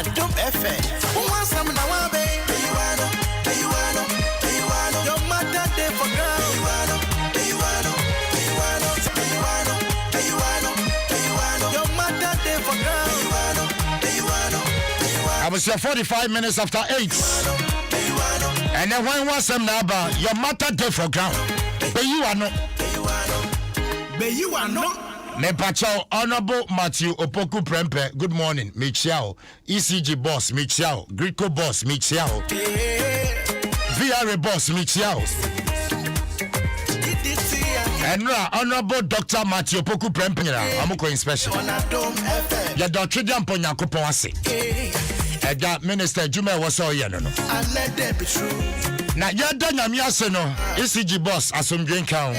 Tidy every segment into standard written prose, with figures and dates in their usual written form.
Adom FM. Want some now, baby? You wanna, you wanna, you wanna. Your mother there for girl. You wanna, you wanna, you wanna, you wanna, you wanna, you wanna. Your mother there for girl. You wanna, you wanna, you wanna. I was here 45 minutes after 8. And then when was some now about your mother there for girl? Beyi W'ano. Beyi W'ano. Nepacho Honorable Matthew Opoku Prempe, good morning. Michiao, ECG boss, Michiao, Greco boss, Michiao, VRA boss, Michiao. And Honorable Dr. Matthew Opoku Prempe, I'm going special. Ya Dr. Jampo Nyakopawase. Eda Minister Jume was all ya no. And let that be true. Na yada nyamiase no, ECG boss asomdwen kan.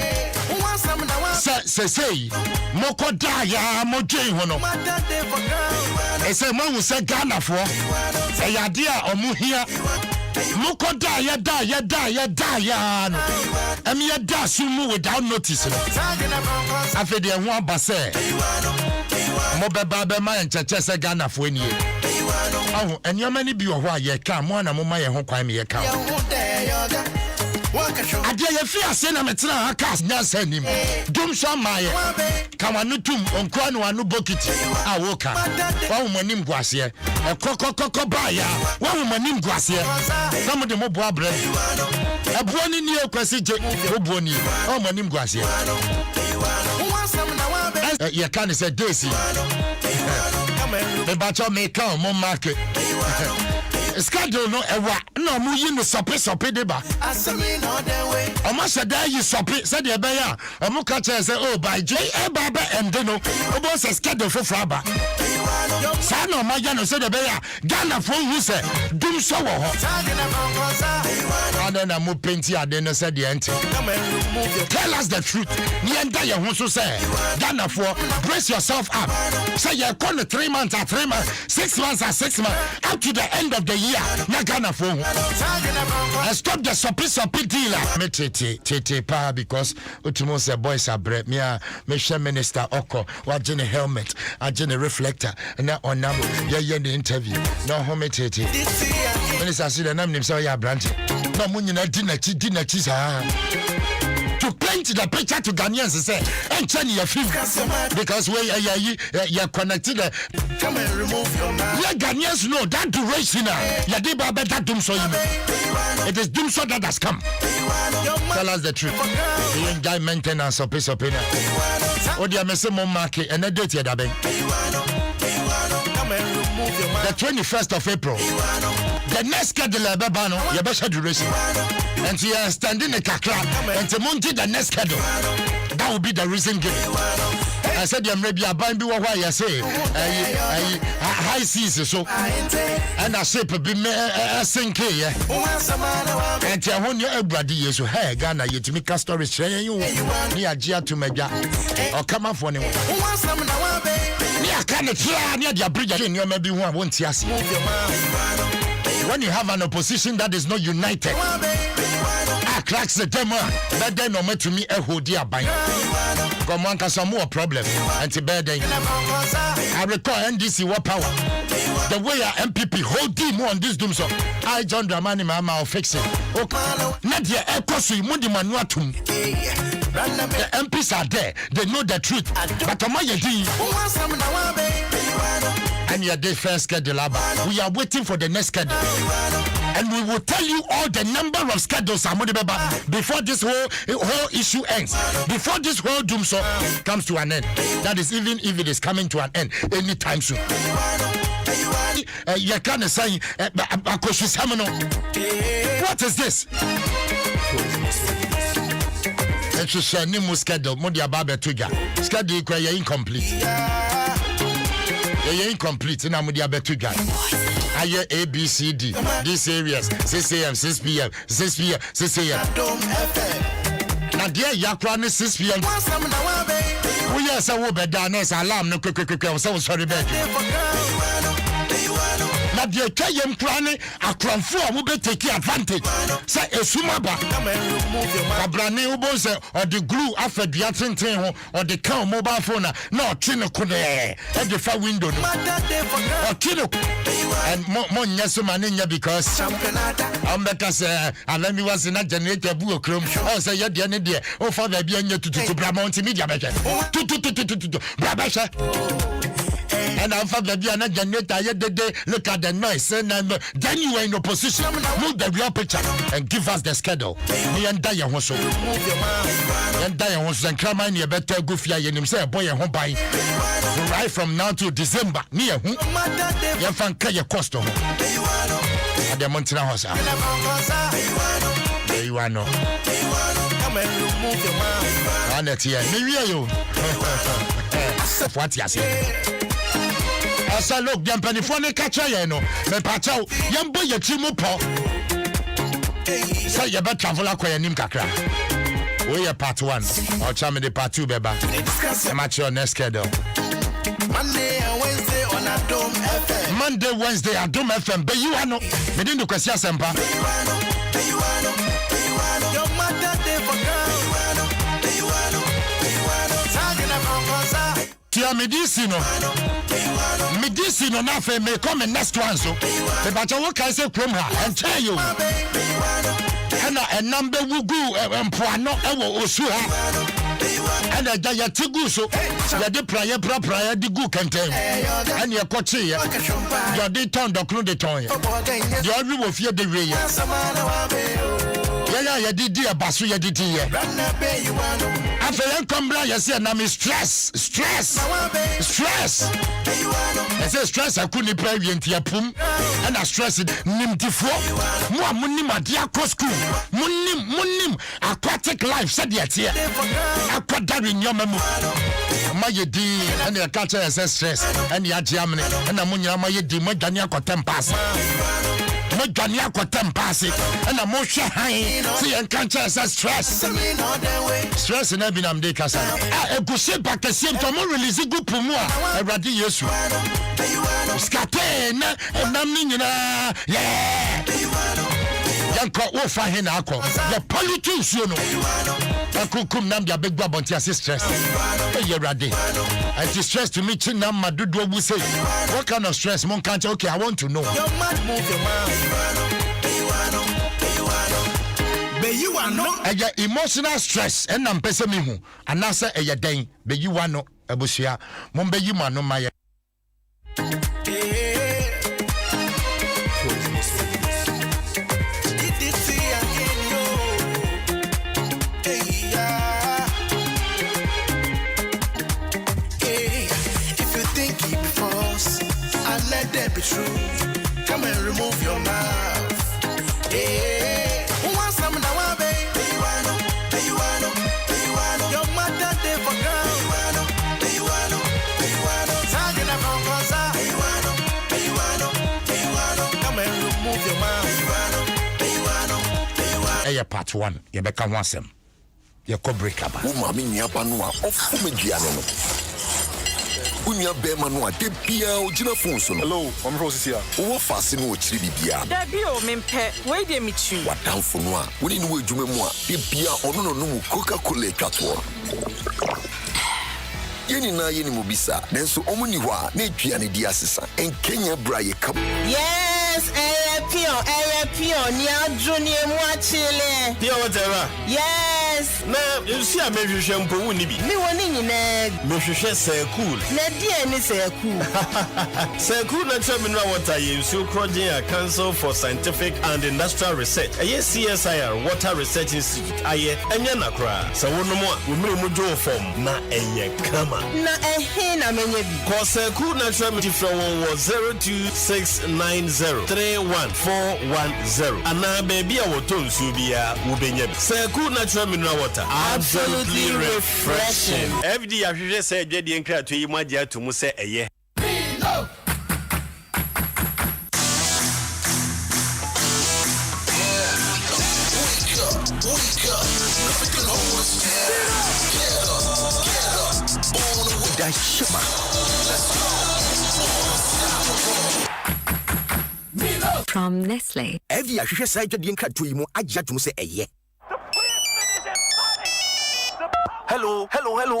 Say mokoda ya modwen ho no. Say mo say Ghana for. Say ade a omuhia. Mokoda ya no. Emi ya da sumu without notice no. Afi de ho abase. Mo beba be ma encheche say Ghana for enie. Oh, and your many be why ye come one a mama ye ho kwai me ye come. I dare you fear send a metra cast nasa him. Dum so my Kamanutum on Kwano anu bokiti. I woke up. One woman guasia. A coco baya. One woman guasia. Some of the mobile bread. A boni near Kwasi Boni. Oh, my name guasia. You can't say Daisy. The battle may come, mon market. Schedule no ewa no mu yi no sope deba asemi no the way o ma shada yi sope said e be ya o mu ka che say oh by j e baba ende no o bo say schedule for fraba sa no ma ya no said e be ya Ghana for who say dum so wo ho and then mu penti ade no said the ente tell us the truth ni enda ye ho so say Ghana for brace yourself up say you come 3 months or 3 months 6 months or 6 months up to the end of the year na Ghana for and stop the sopi dealer me tete pa because utumo say boys are bread me share minister oko wa gene helmet a gene reflector na onam ye the interview no home tete minister say the name say ya branch no munyina dinachi sa to paint the picture to Ghanaians say and turn your film because where you connected come and remove your man. Let Ghanaians know that duration ya dey better doom so you it is doom so that has come. Tell us the truth. The enjoy maintenance of piece of paper. Oh dear me say mo market and date here da ben. The 21st of April. The next schedule beba no ya be duration. And you are standing a kakra and to monte the next schedule. That will be the reason given. I said you maybe a buying be what I say high season so and I say be sinke and you want your everybody so hey Ghana you to make a story share you near Gia to media or come up for anyone. Can try near the bridge in your maybe one won't see. When you have an opposition that is not united, cracks the demo, but then no matter to me a whole dear buying. Come on, cause some more problem. And to bed, I recall NDC what power. The way our MPP hold team on this doom so I John Dramani Mama will fix it. Nadia Ekosi Mundi Manuatum. The MPs are there, they know the truth. But and your day first schedule, we are waiting for the next schedule. And we will tell you all the number of schedules before this whole issue ends. Before this whole doom so comes to an end. That is even if it is coming to an end anytime soon. You can't say what is this? It's a new schedule. Modia Baba Tuga. Schedule is incomplete. You're incomplete. Now Modia Betuga. I hear A, B, C, D. These areas 6 a.m., 6 p.m., 6 p.m., 6 a.m. Now dear Yakran 6 p.m. We are so bad. Alarm no quick. So sorry bed. na de twayem krane akranfo a mo be take advantage say esuma ba kabrane ubo say or the glue afadua tenten ho or the can mobile phone na otine ko de e de fa window no otine and mo nyeso mane because am better say alami was na generator bu okrom o say ye de ne de o fa ba bia nya tututu bra multimedia be tututu bra ba sha and I'm for the Diana generator. Look at the noise. And then you are in opposition. Move the real picture and give us the schedule. Me and Diane was so. And Diane was and come on, you better go for you himself, boy, and home by right from now to December. Near who? You fan your cost of at the Montana House. Beyi W'ano. Come and remove your mouth. And that's here. Maybe you. What you say? Asa look dem penifo ne kacha ye no me pacha ye mbo ye trimu po say ye be travel akoya nim kakra we ye part 1 or chame the part 2 beba e match your next schedule Monday and Wednesday on Adom FM Monday Wednesday Adom FM Beyi W'ano me din do Kwasi Asempa Beyi W'ano your mother dey for girl Beyi W'ano talking about concert Tia medicino na fe me come next one so the bacha wo kai say krom ha and tell you and a number wugu empoano ewo osu ha and a ya tigu so ya de prayer di gu kenten and ya kochi ya ya de ton dokno de ton ya obi wo fie de we ya didi abaso ya didi ya afa yan kombra ya say na me stress I say stress akuni pra wienti apum and a stress nimtifo mo amunim ade akọ school munim aquatic life said yet here aquadari nyoma mu mayedi and ya catch say stress and ya jamne and amunya mayedi madani akotem pass Madani akotem pass and a mo hwe han see and catch say stress na bi na mde kasa eguse bakase to mo release group mu a Awurade Yesu skate na nam ni nyina yanko wo fa he na akọ the politics you know akukum nam dia begba bonti as stress hey Awurade anti stress to me chin nam madudu obu say what kind of stress mon can't okay I want to know Beyi W'ano eya emotional stress and nam pese me hu anase eya den Beyi W'ano abusia mon Beyi W'ano maye Be true. Come and remove your mouth. Hey, who wants some now, baby? Beyi W'ano. Your mother dey for girl. Beyi W'ano. Talking about concert. Beyi W'ano. Come and remove your mouth. Beyi W'ano. Hey, part 1. You become one sem. You co break up. Mami nyapa no a ofu meduane no. Unya bema no ade bia ogina phone so no. Hello, I'm Rosisia. Wo fase no ochiri bibia. Da bi o mempe, we de michi. Wadamfo no a, wo ni no adwuma mu a, de bia ono no no mu Coca-Cola twato. Yeni na yeni mobisa, nenso omuni ho a na eduane di asesa. Enkenya bra ye kam. Yes, pion, ni adwune mu achile. Pio whatever. Yes. Na, you see a mehwehwe mpo woni bi. Me woni nyina. Mehwehwe say cool. Na die ni say cool. Say cool na tell me no water you project a Council for Scientific and Industrial Research. Aye CSIR Water Research Institute. Aye enya na kra. Sa wono mo a wo mere mo jo form na enye kama. Na ehe na menye bi. Ko say cool na tell me from 02690 31410. Ana baby a woto nsu bia wo benya bi. Say cool natural mineral water. Absolutely refreshing. FD ahwehwe say dwede nkra to yi magia to mu say eye. From Nestle. Every I say to the Nkatuimo, I just to say a ye. Hello.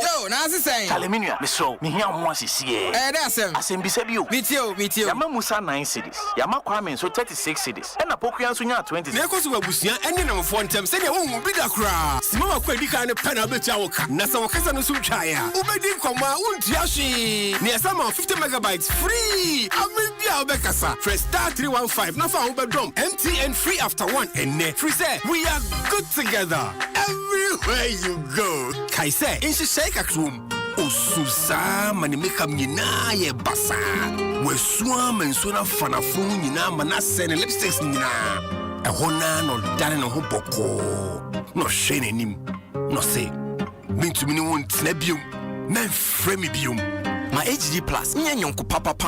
Yo, Nancy saying. Aluminium, Miss So, me here once is here. That's him. Asempa Sebiu. Meet you. Yama Musa 9 cities. Yama Kwame so 36 cities. And a Pokuan Sunya 20. Nekos Wabusia, and then I'm for them. Say, oh, big a crowd. Small Quedica and a pen of the Chawaka. Nasa Wakasa no Suchaya. Ubedi Koma, Untiashi. Near some 50 megabytes free. I will be our Becassa. Press star 315. Not for Uberdom. MTN free after one. And net free say, we are good together. Everywhere you go. Kaise, in Shake room. O Susa, Manimeka Nina, ye bassa. We swam and sooner fanafun, Nina, Manassen, and lipsticks Nina. A hona, no darling, no hopoko. No shame in him. No say. Mean to me, won't snap you. Men frame bium. My HD plus, Nyan Papa.